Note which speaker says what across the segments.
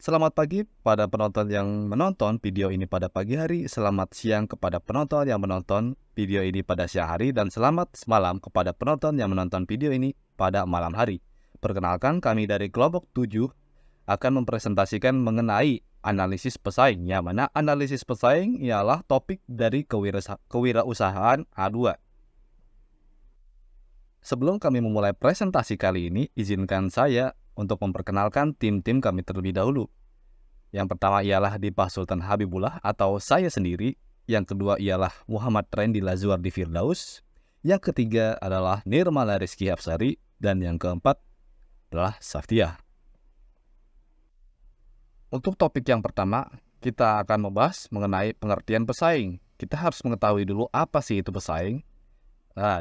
Speaker 1: Selamat pagi pada penonton yang menonton video ini pada pagi hari, selamat siang kepada penonton yang menonton video ini pada siang hari, dan selamat malam kepada penonton yang menonton video ini pada malam hari. Perkenalkan, kami dari kelompok 7 akan mempresentasikan mengenai analisis pesaing, yang mana analisis pesaing ialah topik dari kewirausahaan A2. Sebelum kami memulai presentasi kali ini, izinkan saya untuk memperkenalkan tim-tim kami terlebih dahulu. Yang pertama ialah Dipah Sultan Habibullah atau saya sendiri. Yang kedua ialah Muhammad Rendi Lazuardi Firdaus. Yang ketiga adalah Nirmala Rizky Hapsari. Dan yang keempat adalah Saftiah. Untuk topik yang pertama, kita akan membahas mengenai pengertian pesaing. Kita harus mengetahui dulu apa sih itu pesaing.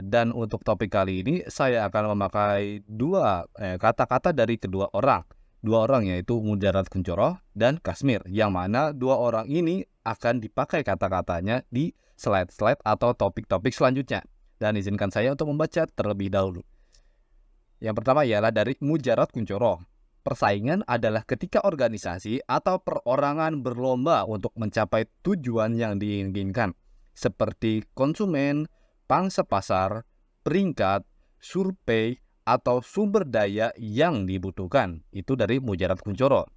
Speaker 1: Dan untuk topik kali ini, saya akan memakai dua kata-kata dari kedua orang. Dua orang yaitu Mujarad Kuncoro dan Kasmir, yang mana dua orang ini akan dipakai kata-katanya di slide-slide atau topik-topik selanjutnya. Dan izinkan saya untuk membaca terlebih dahulu. Yang pertama ialah dari Mujarad Kuncoro. Persaingan adalah ketika organisasi atau perorangan berlomba untuk mencapai tujuan yang diinginkan, seperti konsumen, pangsa pasar, peringkat, survei, atau sumber daya yang dibutuhkan. Itu dari Mujarad Kuncoro.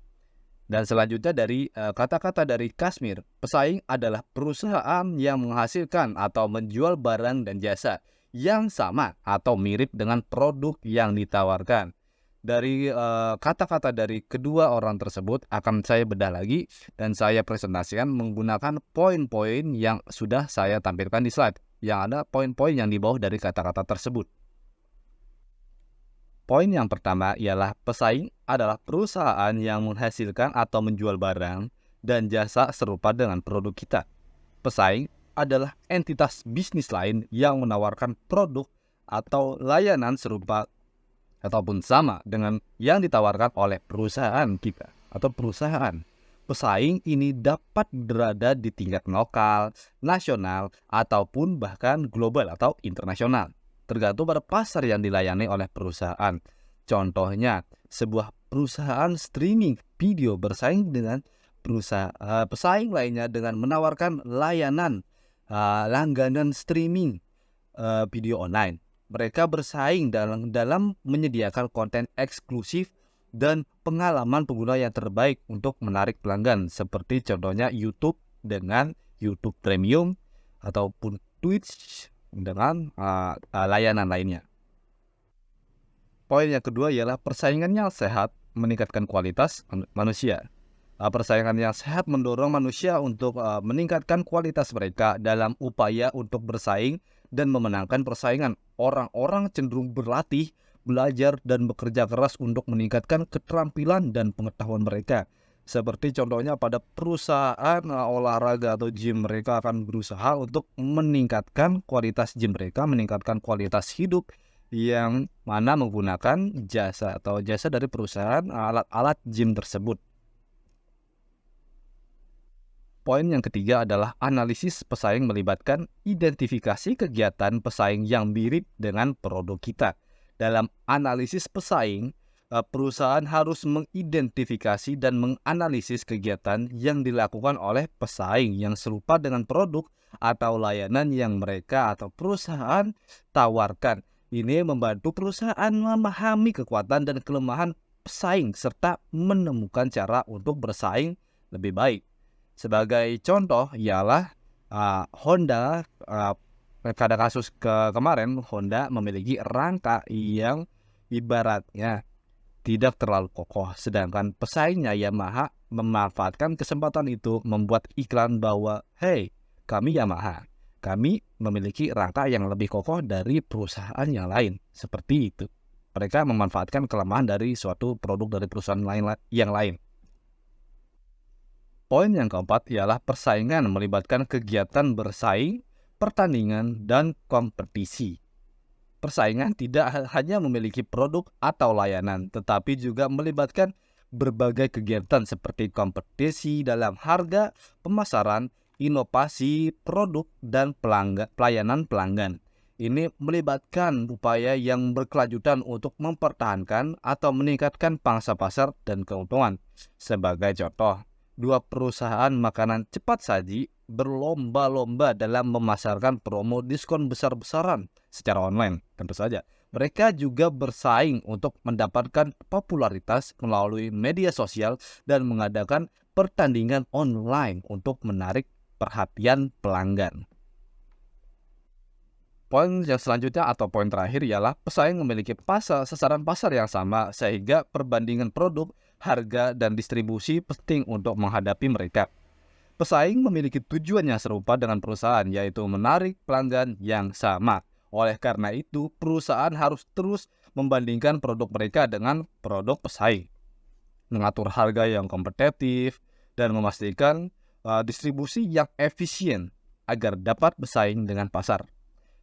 Speaker 1: Dan selanjutnya dari kata-kata dari Kasmir, pesaing adalah perusahaan yang menghasilkan atau menjual barang dan jasa yang sama atau mirip dengan produk yang ditawarkan. Dari kata-kata dari kedua orang tersebut akan saya bedah lagi dan saya presentasikan menggunakan poin-poin yang sudah saya tampilkan di slide. Yang ada poin-poin yang di bawah dari kata-kata tersebut. Poin yang pertama ialah pesaing adalah perusahaan yang menghasilkan atau menjual barang dan jasa serupa dengan produk kita. Pesaing adalah entitas bisnis lain yang menawarkan produk atau layanan serupa ataupun sama dengan yang ditawarkan oleh perusahaan kita atau perusahaan. Pesaing ini dapat berada di tingkat lokal, nasional, ataupun bahkan global atau internasional, tergantung pada pasar yang dilayani oleh perusahaan. Contohnya, sebuah perusahaan streaming video bersaing dengan pesaing lainnya dengan menawarkan layanan langganan streaming video online. Mereka bersaing dalam menyediakan konten eksklusif dan pengalaman pengguna yang terbaik untuk menarik pelanggan, seperti contohnya YouTube dengan YouTube Premium ataupun Twitch dengan layanan lainnya. Poin yang kedua ialah persaingan yang sehat meningkatkan kualitas manusia. Persaingan yang sehat mendorong manusia untuk meningkatkan kualitas mereka dalam upaya untuk bersaing dan memenangkan persaingan. Orang-orang cenderung berlatih, belajar, dan bekerja keras untuk meningkatkan keterampilan dan pengetahuan mereka. Seperti contohnya pada perusahaan olahraga atau gym, mereka akan berusaha untuk meningkatkan kualitas gym mereka, meningkatkan kualitas hidup yang mana menggunakan jasa dari perusahaan alat-alat gym tersebut. Poin yang ketiga adalah analisis pesaing melibatkan identifikasi kegiatan pesaing yang mirip dengan produk kita. Dalam analisis pesaing, perusahaan harus mengidentifikasi dan menganalisis kegiatan yang dilakukan oleh pesaing yang serupa dengan produk atau layanan yang mereka atau perusahaan tawarkan. Ini membantu perusahaan memahami kekuatan dan kelemahan pesaing serta menemukan cara untuk bersaing lebih baik. Sebagai contoh ialah Honda. Pada kasus kemarin, Honda memiliki rangka yang ibaratnya tidak terlalu kokoh, sedangkan pesaingnya Yamaha memanfaatkan kesempatan itu membuat iklan bahwa, "Hey, kami Yamaha, kami memiliki rangka yang lebih kokoh dari perusahaan yang lain." Seperti itu. Mereka memanfaatkan kelemahan dari suatu produk dari perusahaan yang lain. Poin yang keempat ialah persaingan melibatkan kegiatan bersaing, pertandingan, dan kompetisi. Persaingan tidak hanya memiliki produk atau layanan, tetapi juga melibatkan berbagai kegiatan seperti kompetisi dalam harga, pemasaran, inovasi, produk, dan pelayanan pelanggan. Ini melibatkan upaya yang berkelanjutan untuk mempertahankan atau meningkatkan pangsa pasar dan keuntungan. Sebagai contoh, dua perusahaan makanan cepat saji berlomba-lomba dalam memasarkan promo diskon besar-besaran secara online, tentu saja. Mereka juga bersaing untuk mendapatkan popularitas melalui media sosial dan mengadakan pertandingan online untuk menarik perhatian pelanggan. Poin yang selanjutnya atau poin terakhir ialah pesaing memiliki sasaran pasar yang sama sehingga perbandingan produk, harga, dan distribusi penting untuk menghadapi mereka. Pesaing memiliki tujuan yang serupa dengan perusahaan, yaitu menarik pelanggan yang sama. Oleh karena itu, perusahaan harus terus membandingkan produk mereka dengan produk pesaing, mengatur harga yang kompetitif, dan memastikan distribusi yang efisien agar dapat bersaing dengan pasar.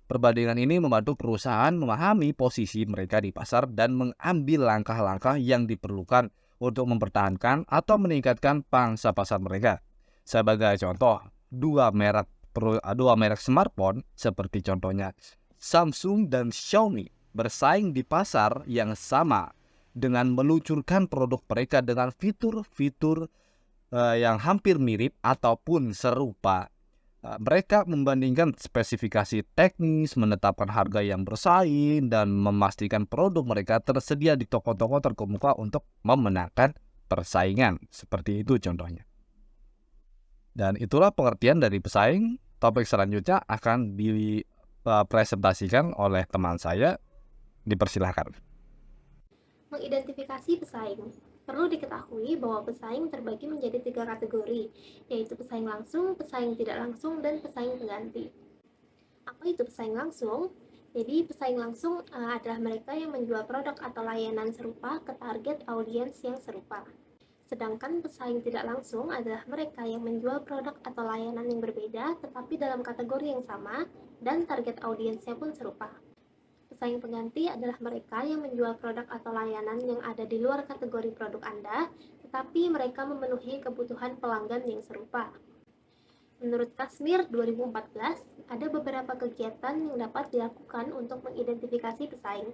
Speaker 1: Perbandingan ini membantu perusahaan memahami posisi mereka di pasar dan mengambil langkah-langkah yang diperlukan untuk mempertahankan atau meningkatkan pangsa pasar mereka. Sebagai contoh, dua merek smartphone seperti contohnya Samsung dan Xiaomi bersaing di pasar yang sama dengan meluncurkan produk mereka dengan fitur-fitur yang hampir mirip ataupun serupa. Mereka membandingkan spesifikasi teknis, menetapkan harga yang bersaing, dan memastikan produk mereka tersedia di toko-toko terkemuka untuk memenangkan persaingan. Seperti itu contohnya. Dan itulah pengertian dari pesaing. Topik selanjutnya akan dipresentasikan oleh teman saya. Dipersilahkan.
Speaker 2: Mengidentifikasi pesaing. Perlu diketahui bahwa pesaing terbagi menjadi 3 kategori, yaitu pesaing langsung, pesaing tidak langsung, dan pesaing pengganti. Apa itu pesaing langsung? Jadi pesaing langsung adalah mereka yang menjual produk atau layanan serupa ke target audiens yang serupa. Sedangkan pesaing tidak langsung adalah mereka yang menjual produk atau layanan yang berbeda tetapi dalam kategori yang sama dan target audiensnya pun serupa. Pesaing pengganti adalah mereka yang menjual produk atau layanan yang ada di luar kategori produk Anda, tetapi mereka memenuhi kebutuhan pelanggan yang serupa. Menurut Kasmir 2014, ada beberapa kegiatan yang dapat dilakukan untuk mengidentifikasi pesaing.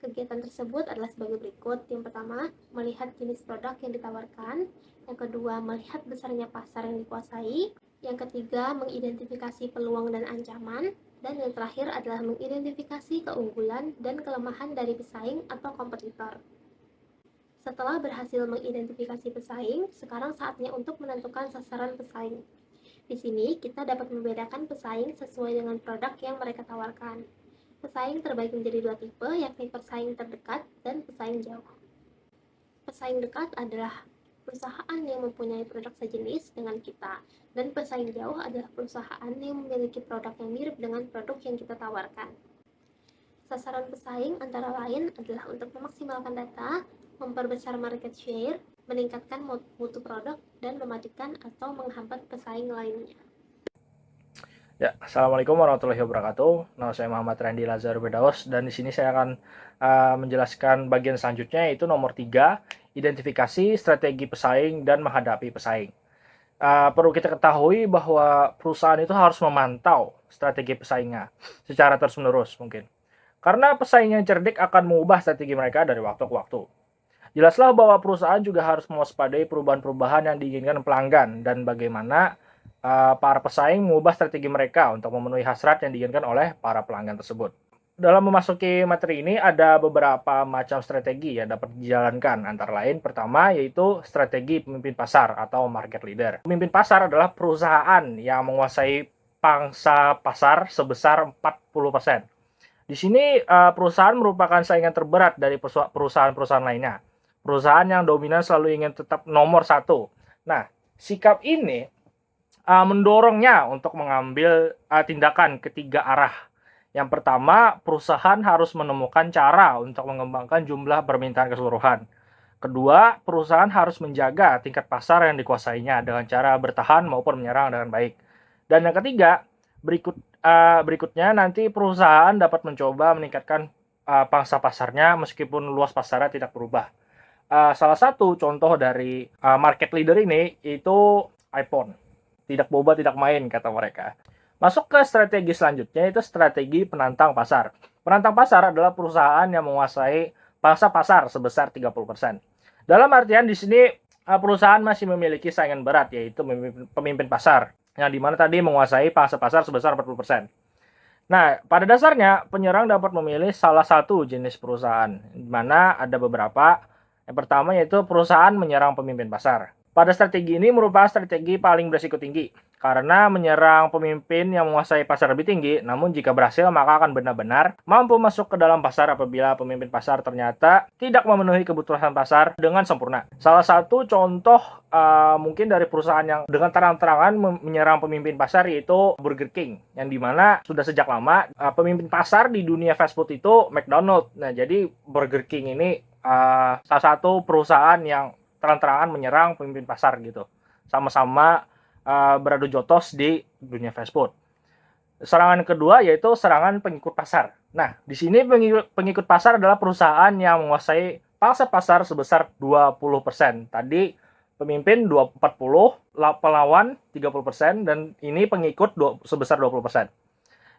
Speaker 2: Kegiatan tersebut adalah sebagai berikut. Yang pertama, melihat jenis produk yang ditawarkan. Yang kedua, melihat besarnya pasar yang dikuasai. Yang ketiga, mengidentifikasi peluang dan ancaman. Dan yang terakhir adalah mengidentifikasi keunggulan dan kelemahan dari pesaing atau kompetitor. Setelah berhasil mengidentifikasi pesaing, sekarang saatnya untuk menentukan sasaran pesaing. Di sini, kita dapat membedakan pesaing sesuai dengan produk yang mereka tawarkan. Pesaing terbagi menjadi dua tipe, yakni pesaing terdekat dan pesaing jauh. Pesaing dekat adalah perusahaan yang mempunyai produk sejenis dengan kita, dan pesaing jauh adalah perusahaan yang memiliki produk yang mirip dengan produk yang kita tawarkan. Sasaran pesaing antara lain adalah untuk memaksimalkan data, memperbesar market share, meningkatkan mutu produk, dan mematikan atau menghambat pesaing lainnya.
Speaker 3: Ya, Assalamualaikum warahmatullahi wabarakatuh. Nama saya Muhammad Randy Lazar Bedaos dan di sini saya akan menjelaskan bagian selanjutnya yaitu nomor 3, identifikasi strategi pesaing dan menghadapi pesaing. Perlu kita ketahui bahwa perusahaan itu harus memantau strategi pesaingnya secara terus-menerus mungkin. Karena pesaing yang cerdik akan mengubah strategi mereka dari waktu ke waktu. Jelaslah bahwa perusahaan juga harus mewaspadai perubahan-perubahan yang diinginkan pelanggan dan bagaimana para pesaing mengubah strategi mereka untuk memenuhi hasrat yang diinginkan oleh para pelanggan tersebut. Dalam memasuki materi ini ada beberapa macam strategi yang dapat dijalankan, antara lain pertama yaitu strategi pemimpin pasar atau market leader. Pemimpin pasar adalah perusahaan yang menguasai pangsa pasar sebesar 40%. Di sini perusahaan merupakan saingan terberat dari perusahaan-perusahaan lainnya. Perusahaan yang dominan selalu ingin tetap nomor satu. Nah, sikap ini mendorongnya untuk mengambil tindakan ketiga arah. Yang pertama, perusahaan harus menemukan cara untuk mengembangkan jumlah permintaan keseluruhan. Kedua, perusahaan harus menjaga tingkat pasar yang dikuasainya dengan cara bertahan maupun menyerang dengan baik. Dan yang ketiga, berikutnya nanti perusahaan dapat mencoba meningkatkan pangsa pasarnya meskipun luas pasarnya tidak berubah. Salah satu contoh dari market leader ini itu iPhone. Tidak boba, tidak main, kata mereka. Masuk ke strategi selanjutnya, itu strategi penantang pasar. Penantang pasar adalah perusahaan yang menguasai pangsa pasar sebesar 30%. Dalam artian di sini perusahaan masih memiliki saingan berat, yaitu pemimpin pasar, yang dimana tadi menguasai pangsa pasar sebesar 40%. Nah, pada dasarnya penyerang dapat memilih salah satu jenis perusahaan, di mana ada beberapa. Yang pertama yaitu perusahaan menyerang pemimpin pasar. Pada strategi ini merupakan strategi paling berisiko tinggi, karena menyerang pemimpin yang menguasai pasar lebih tinggi, namun jika berhasil maka akan benar-benar mampu masuk ke dalam pasar apabila pemimpin pasar ternyata tidak memenuhi kebutuhan pasar dengan sempurna. Salah satu contoh mungkin dari perusahaan yang dengan terang-terangan menyerang pemimpin pasar yaitu Burger King, yang dimana sudah sejak lama pemimpin pasar di dunia fast food itu McDonald's. Nah, jadi Burger King ini salah satu perusahaan yang terang-terangan menyerang pemimpin pasar gitu. Sama-sama beradu jotos di dunia fast food. Serangan kedua yaitu serangan pengikut pasar. Nah, di sini pengikut pasar adalah perusahaan yang menguasai pangsa pasar sebesar 20%. Tadi pemimpin 40, pelawan 30%, dan ini pengikut sebesar 20%.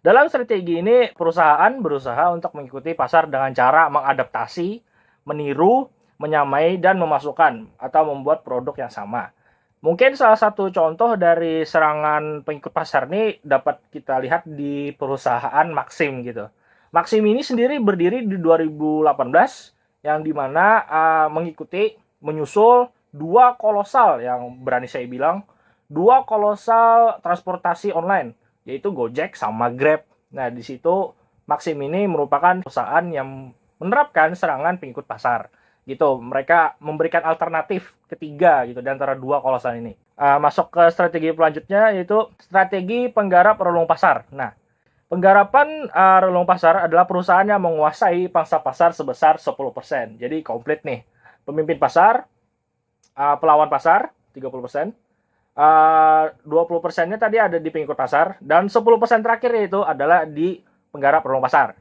Speaker 3: Dalam strategi ini, perusahaan berusaha untuk mengikuti pasar dengan cara mengadaptasi, meniru, menyamai, dan memasukkan atau membuat produk yang sama. Mungkin salah satu contoh dari serangan pengikut pasar ini dapat kita lihat di perusahaan Maxim gitu. Maxim ini sendiri berdiri di 2018, yang dimana menyusul dua kolosal, yang berani saya bilang dua kolosal transportasi online, yaitu Gojek sama Grab. Nah, di situ Maxim ini merupakan perusahaan yang menerapkan serangan pengikut pasar gitu. Mereka memberikan alternatif ketiga gitu di antara dua kolosal ini. Masuk ke strategi selanjutnya yaitu strategi penggarap relung pasar. Nah, penggarapan relung pasar adalah perusahaan yang menguasai pangsa pasar sebesar 10%. Jadi komplit nih. Pemimpin pasar, pelawan pasar 30%, 20%-nya tadi ada di pengikut pasar, dan 10% terakhir itu adalah di penggarap relung pasar.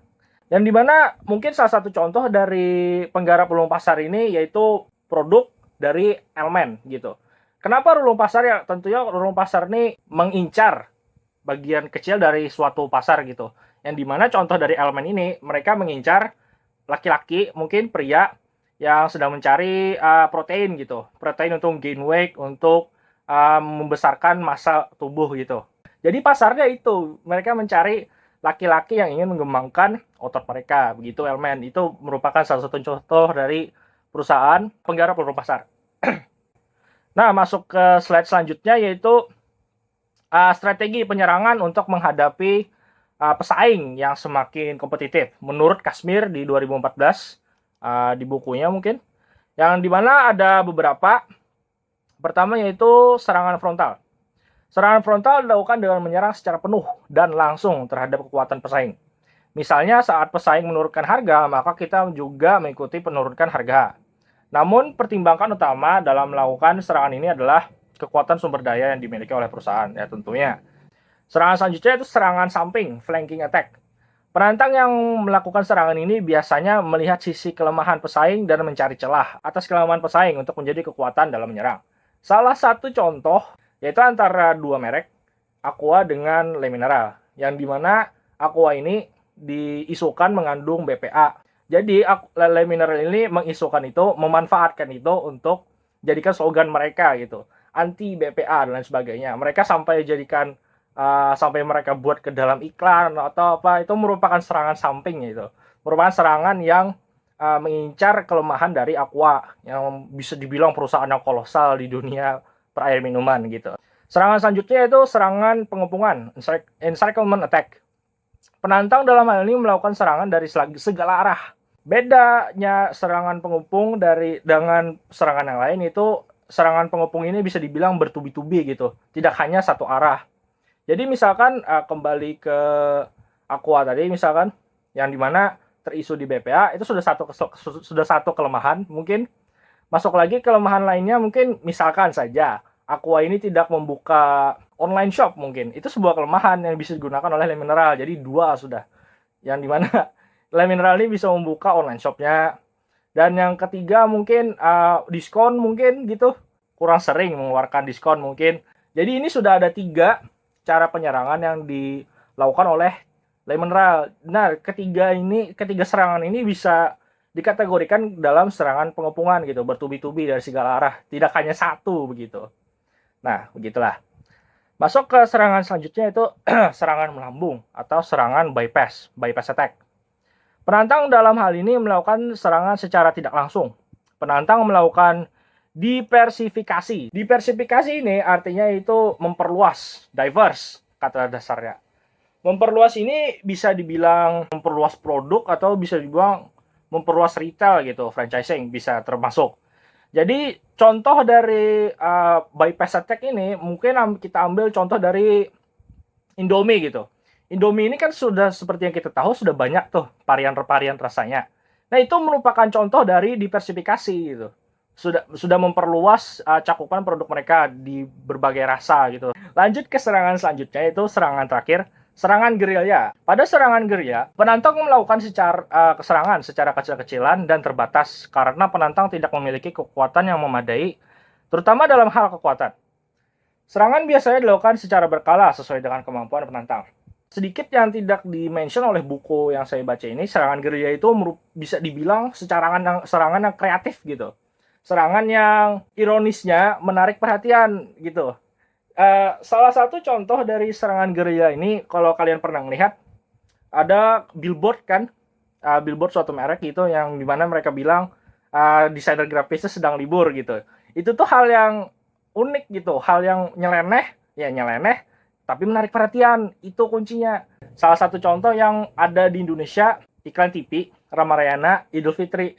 Speaker 3: Yang dimana mungkin salah satu contoh dari penggarap relung pasar ini yaitu produk dari Elmen gitu. Kenapa relung pasar? Ya tentunya relung pasar ini mengincar bagian kecil dari suatu pasar gitu. Yang dimana contoh dari Elmen ini, mereka mengincar laki-laki, mungkin pria yang sedang mencari protein gitu. Protein untuk gain weight, untuk membesarkan massa tubuh gitu. Jadi pasarnya itu, mereka mencari laki-laki yang ingin mengembangkan otot mereka, begitu Elmen. Itu merupakan salah satu contoh dari perusahaan penggarap relung pasar. Nah, masuk ke slide selanjutnya yaitu strategi penyerangan untuk menghadapi pesaing yang semakin kompetitif. Menurut Kashmir di 2014, di bukunya mungkin, yang dimana ada beberapa. Pertama yaitu serangan frontal. Serangan frontal dilakukan dengan menyerang secara penuh dan langsung terhadap kekuatan pesaing. Misalnya saat pesaing menurunkan harga, maka kita juga mengikuti penurunkan harga. Namun pertimbangan utama dalam melakukan serangan ini adalah kekuatan sumber daya yang dimiliki oleh perusahaan, ya tentunya. Serangan selanjutnya itu serangan samping, flanking attack. Penantang yang melakukan serangan ini biasanya melihat sisi kelemahan pesaing dan mencari celah atas kelemahan pesaing untuk menjadi kekuatan dalam menyerang. Salah satu contoh yaitu antara dua merek, Aqua dengan Le Mineral, yang dimana Aqua ini diisukan mengandung BPA. Jadi Le Mineral ini mengisukan itu, memanfaatkan itu untuk jadikan slogan mereka gitu, anti BPA dan lain sebagainya. Mereka sampai jadikan sampai mereka buat ke dalam iklan atau apa, itu merupakan serangan samping gitu. Merupakan serangan yang mengincar kelemahan dari Aqua, yang bisa dibilang perusahaan yang kolosal di dunia perair minuman gitu. Serangan selanjutnya itu serangan pengepungan, encirclement attack. Penantang dalam hal ini melakukan serangan dari segala arah. Bedanya serangan pengepung dengan serangan yang lain itu, serangan pengepung ini bisa dibilang bertubi-tubi gitu, tidak hanya satu arah. Jadi misalkan kembali ke Aqua tadi misalkan, yang dimana terisu di BPA, itu sudah satu kelemahan. Mungkin masuk lagi kelemahan lainnya, mungkin misalkan saja Aqua ini tidak membuka online shop, mungkin itu sebuah kelemahan yang bisa digunakan oleh Le Mineral. Jadi dua sudah, yang dimana Le Mineral ini bisa membuka online shopnya. Dan yang ketiga mungkin diskon, mungkin gitu, kurang sering mengeluarkan diskon mungkin. Jadi ini sudah ada 3 cara penyerangan yang dilakukan oleh Lehman Mineral. Nah, ketiga serangan ini bisa dikategorikan dalam serangan pengepungan gitu, bertubi-tubi dari segala arah, tidak hanya satu begitu. Nah, begitulah. Masuk ke serangan selanjutnya itu serangan melambung atau serangan bypass attack. Penantang dalam hal ini melakukan serangan secara tidak langsung. Penantang melakukan diversifikasi. Diversifikasi ini artinya itu memperluas, diverse kata dasarnya. Memperluas ini bisa dibilang memperluas produk atau bisa dibilang memperluas retail gitu, franchising bisa termasuk. Jadi contoh dari bypass attack ini mungkin kita ambil contoh dari Indomie gitu. Indomie ini kan sudah seperti yang kita tahu sudah banyak tuh varian rasanya. Nah, itu merupakan contoh dari diversifikasi gitu. Sudah memperluas cakupan produk mereka di berbagai rasa gitu. Lanjut ke serangan selanjutnya, itu serangan terakhir, serangan gerilya. Pada serangan gerilya, penantang melakukan serangan secara kecil-kecilan dan terbatas karena penantang tidak memiliki kekuatan yang memadai, terutama dalam hal kekuatan. Serangan biasanya dilakukan secara berkala sesuai dengan kemampuan penantang. Sedikit yang tidak di-mention oleh buku yang saya baca ini, serangan gerilya itu bisa dibilang serangan yang kreatif gitu. Serangan yang ironisnya menarik perhatian gitu. Salah satu contoh dari serangan gerilya ini, kalau kalian pernah melihat, ada billboard kan, billboard suatu merek gitu, yang dimana mereka bilang desainer grafisnya sedang libur gitu. Itu tuh hal yang unik gitu, hal yang nyeleneh, tapi menarik perhatian, itu kuncinya. Salah satu contoh yang ada di Indonesia, iklan TV, Ramayana, Idul Fitri,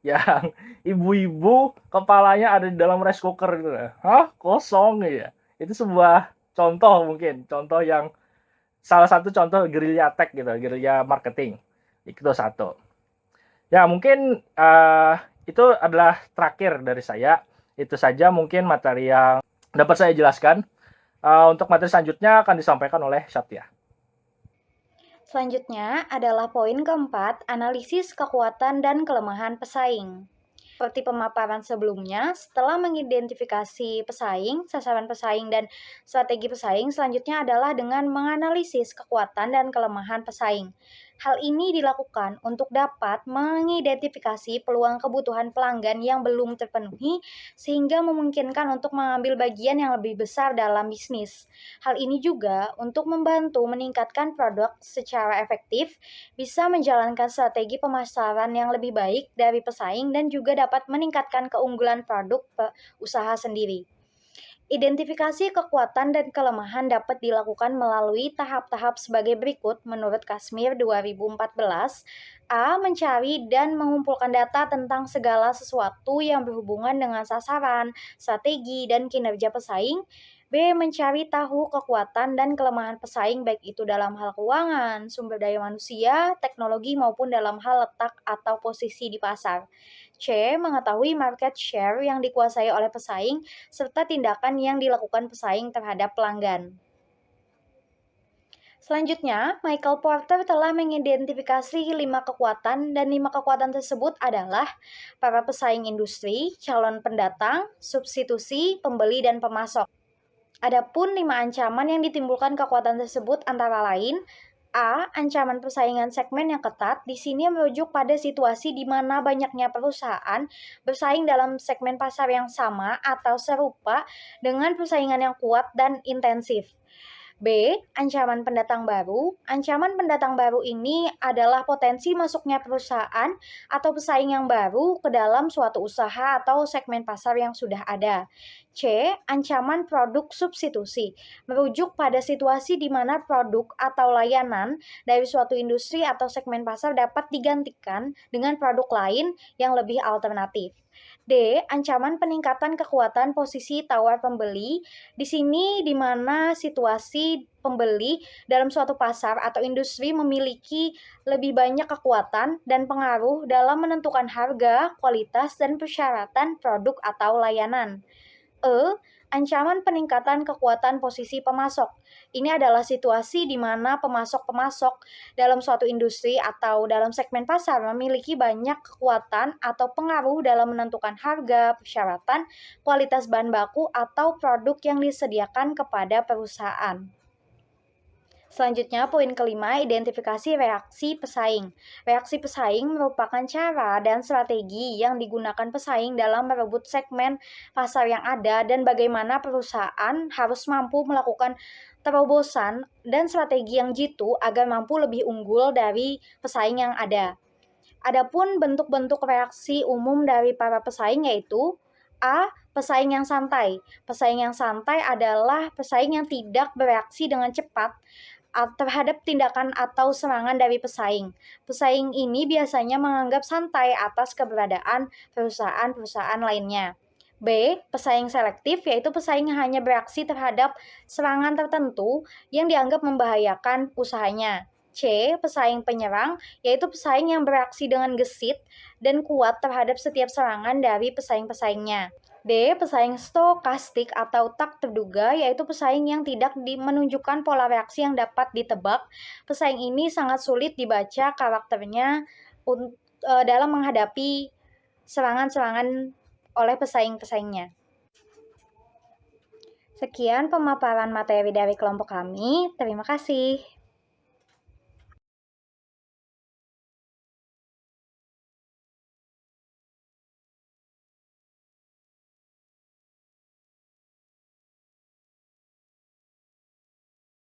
Speaker 3: yang ibu-ibu kepalanya ada di dalam rice cooker gitu. Hah? Kosong ya? Itu sebuah contoh yang salah satu contoh guerrilla attack gitu, guerrilla marketing. Itu satu. Ya, mungkin itu adalah terakhir dari saya. Itu saja mungkin materi yang dapat saya jelaskan. Untuk materi selanjutnya akan disampaikan oleh Satya.
Speaker 4: Selanjutnya adalah poin keempat, analisis kekuatan dan kelemahan pesaing. Seperti pemaparan sebelumnya, setelah mengidentifikasi pesaing, sasaran pesaing, dan strategi pesaing, selanjutnya adalah dengan menganalisis kekuatan dan kelemahan pesaing. Hal ini dilakukan untuk dapat mengidentifikasi peluang kebutuhan pelanggan yang belum terpenuhi sehingga memungkinkan untuk mengambil bagian yang lebih besar dalam bisnis. Hal ini juga untuk membantu meningkatkan produk secara efektif, bisa menjalankan strategi pemasaran yang lebih baik dari pesaing dan juga dapat meningkatkan keunggulan produk usaha sendiri. Identifikasi kekuatan dan kelemahan dapat dilakukan melalui tahap-tahap sebagai berikut menurut Kashmir 2014. A. Mencari dan mengumpulkan data tentang segala sesuatu yang berhubungan dengan sasaran, strategi, dan kinerja pesaing. B. Mencari tahu kekuatan dan kelemahan pesaing baik itu dalam hal keuangan, sumber daya manusia, teknologi maupun dalam hal letak atau posisi di pasar. C. Mengetahui market share yang dikuasai oleh pesaing serta tindakan yang dilakukan pesaing terhadap pelanggan. Selanjutnya, Michael Porter telah mengidentifikasi 5 kekuatan dan 5 kekuatan tersebut adalah para pesaing industri, calon pendatang, substitusi, pembeli, dan pemasok. Adapun 5 ancaman yang ditimbulkan kekuatan tersebut antara lain A. Ancaman persaingan segmen yang ketat. Di sini merujuk pada situasi di mana banyaknya perusahaan bersaing dalam segmen pasar yang sama atau serupa dengan persaingan yang kuat dan intensif. B. Ancaman pendatang baru. Ancaman pendatang baru ini adalah potensi masuknya perusahaan atau pesaing yang baru ke dalam suatu usaha atau segmen pasar yang sudah ada. C. Ancaman produk substitusi. Merujuk pada situasi di mana produk atau layanan dari suatu industri atau segmen pasar dapat digantikan dengan produk lain yang lebih alternatif. D. Ancaman peningkatan kekuatan posisi tawar pembeli. Di sini di mana situasi pembeli dalam suatu pasar atau industri memiliki lebih banyak kekuatan dan pengaruh dalam menentukan harga, kualitas, dan persyaratan produk atau layanan. E. Ancaman peningkatan kekuatan posisi pemasok. Ini adalah situasi di mana pemasok-pemasok dalam suatu industri atau dalam segmen pasar memiliki banyak kekuatan atau pengaruh dalam menentukan harga, persyaratan, kualitas bahan baku, atau produk yang disediakan kepada perusahaan. Selanjutnya, poin kelima, identifikasi reaksi pesaing. Reaksi pesaing merupakan cara dan strategi yang digunakan pesaing dalam merebut segmen pasar yang ada dan bagaimana perusahaan harus mampu melakukan terobosan dan strategi yang jitu agar mampu lebih unggul dari pesaing yang ada. Adapun bentuk-bentuk reaksi umum dari para pesaing yaitu A. Pesaing yang santai. Pesaing yang santai adalah pesaing yang tidak bereaksi dengan cepat terhadap tindakan atau serangan dari pesaing. Pesaing ini biasanya menganggap santai atas keberadaan perusahaan-perusahaan lainnya. B. Pesaing selektif, yaitu pesaing yang hanya bereaksi terhadap serangan tertentu yang dianggap membahayakan usahanya. C. Pesaing penyerang, yaitu pesaing yang bereaksi dengan gesit dan kuat terhadap setiap serangan dari pesaing-pesaingnya. D. Pesaing stokastik atau tak terduga, yaitu pesaing yang tidak menunjukkan pola reaksi yang dapat ditebak. Pesaing ini sangat sulit dibaca karakternya dalam menghadapi serangan-serangan oleh pesaing-pesaingnya. Sekian pemaparan materi dari kelompok kami. Terima kasih.